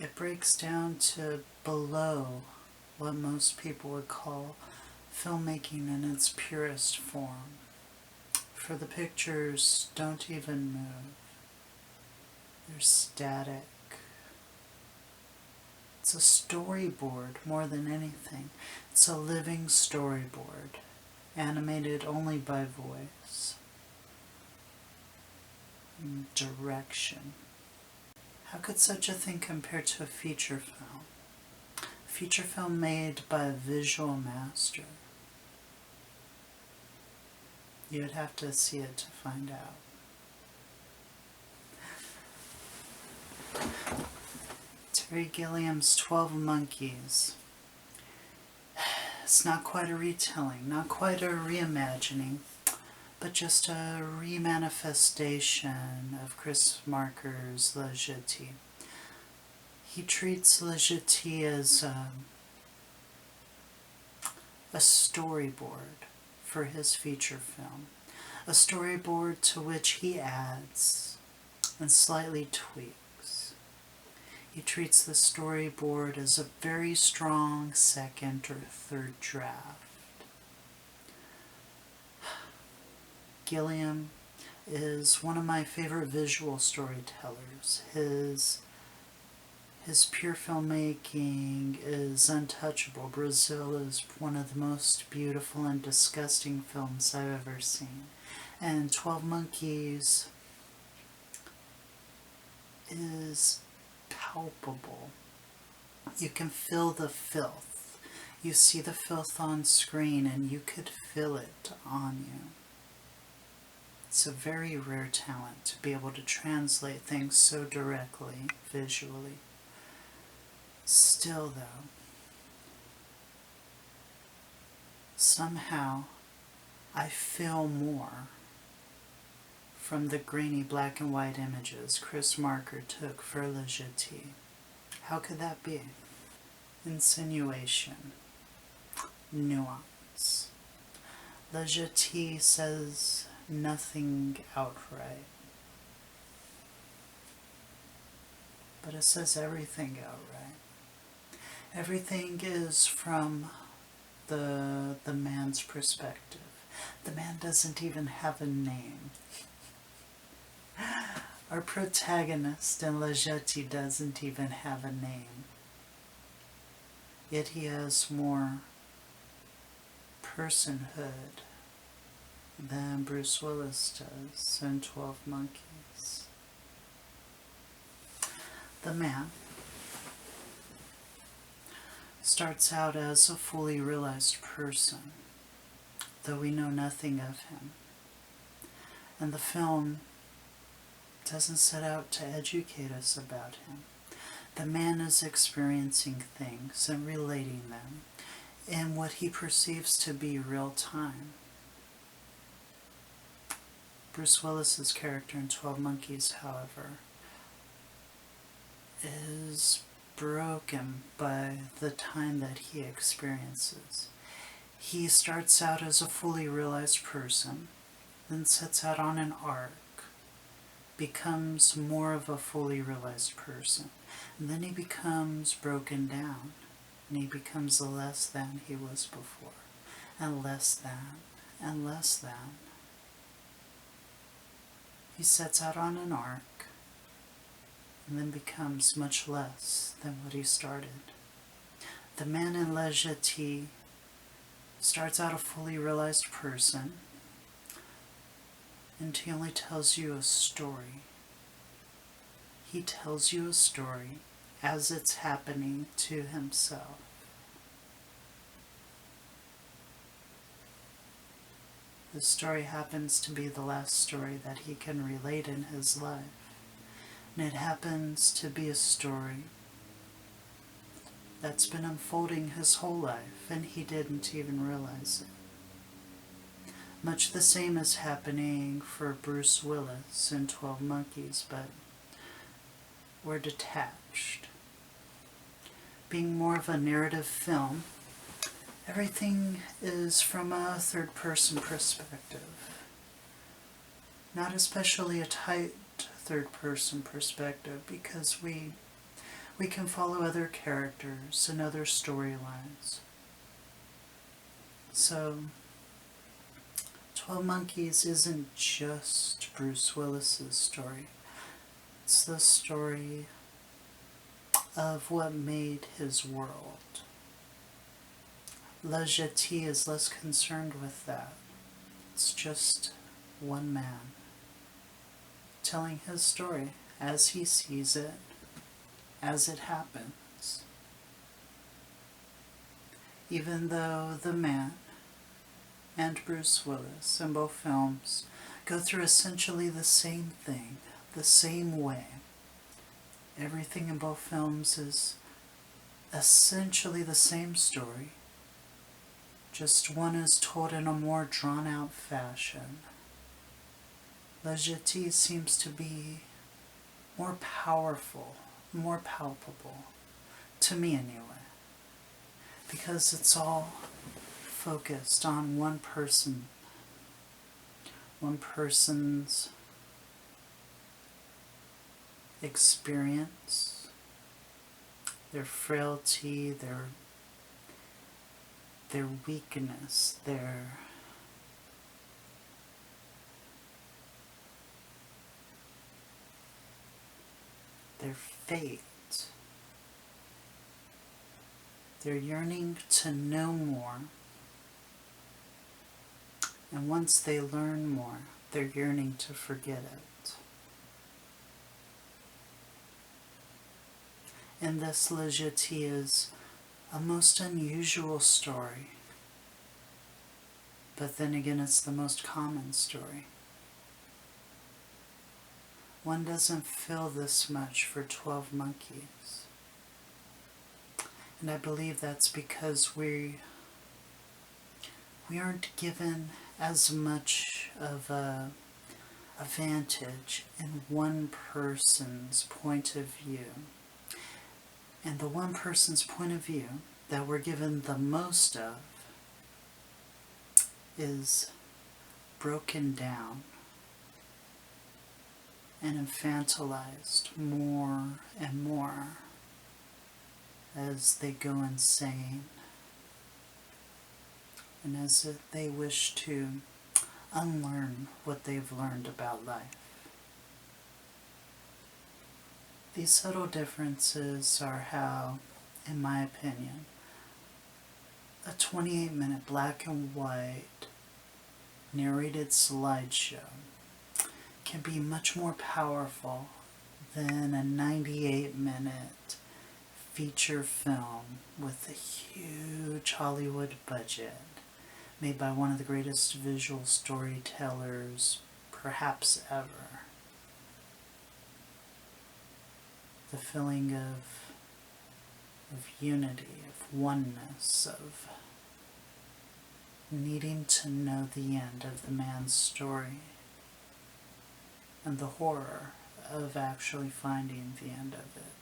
It breaks down to below what most people would call filmmaking in its purest form. For the pictures don't even move. They're static. It's a storyboard more than anything. It's a living storyboard, animated only by voice and direction. How could such a thing compare to a feature film? A feature film made by a visual master. You'd have to see it to find out. Terry Gilliam's 12 Monkeys. It's not quite a retelling, not quite a reimagining, but just a remanifestation of Chris Marker's Jetee. He treats Jetee as a storyboard for his feature film, a storyboard to which he adds and slightly tweaks. He treats the storyboard as a very strong second or third draft. Gilliam is one of my favorite visual storytellers. His pure filmmaking is untouchable. Brazil is one of the most beautiful and disgusting films I've ever seen. And 12 Monkeys is palpable. You can feel the filth. You see the filth on screen and you could feel it on you. It's a very rare talent to be able to translate things so directly, visually. Still, though, somehow I feel more from the grainy black and white images Chris Marker took for Jetee. How could that be? Insinuation, nuance. Jetee says nothing outright, but it says everything outright. Everything is from the man's perspective. The man doesn't even have a name. Our protagonist in Jetee doesn't even have a name. Yet he has more personhood than Bruce Willis does in 12 Monkeys. The man starts out as a fully realized person, though we know nothing of him. And the film doesn't set out to educate us about him. The man is experiencing things and relating them in what he perceives to be real time. Bruce Willis's character in 12 Monkeys, however, is broken by the time that he experiences. He starts out as a fully realized person, then sets out on an arc, becomes more of a fully realized person, and then he becomes broken down, and he becomes less than he was before, and less than, and less than. He sets out on an arc, and then becomes much less than what he started. The man in Jetee starts out a fully realized person, and he only tells you a story. He tells you a story as it's happening to himself. The story happens to be the last story that he can relate in his life. And it happens to be a story that's been unfolding his whole life, and he didn't even realize it. Much the same is happening for Bruce Willis in 12 Monkeys, but we're detached. Being more of a narrative film, everything is from a third-person perspective. Not especially a tight third-person perspective, because we we can follow other characters and other storylines. So, 12 Monkeys isn't just Bruce Willis's story. It's the story of what made his world. Jetee is less concerned with that. It's just one man telling his story as he sees it, as it happens. Even though the man and Bruce Willis in both films go through essentially the same thing, the same way. Everything in both films is essentially the same story, just one is told in a more drawn-out fashion. Jetee seems to be more powerful, more palpable, to me anyway, because it's all focused on one person, one person's experience, their frailty, their weakness, their fate, their yearning to know more, and once they learn more, their yearning to forget it. And this Jetee is a most unusual story, but then again it's the most common story. One doesn't feel this much for 12 Monkeys. And I believe that's because we aren't given as much of a vantage in one person's point of view. And the one person's point of view that we're given the most of is broken down and infantilized more and more as they go insane and as they wish to unlearn what they've learned about life. These subtle differences are how, in my opinion, a 28-minute black and white narrated slideshow can be much more powerful than a 98-minute feature film with a huge Hollywood budget made by one of the greatest visual storytellers perhaps ever. The feeling of unity, of oneness, of needing to know the end of the man's story, and the horror of actually finding the end of it.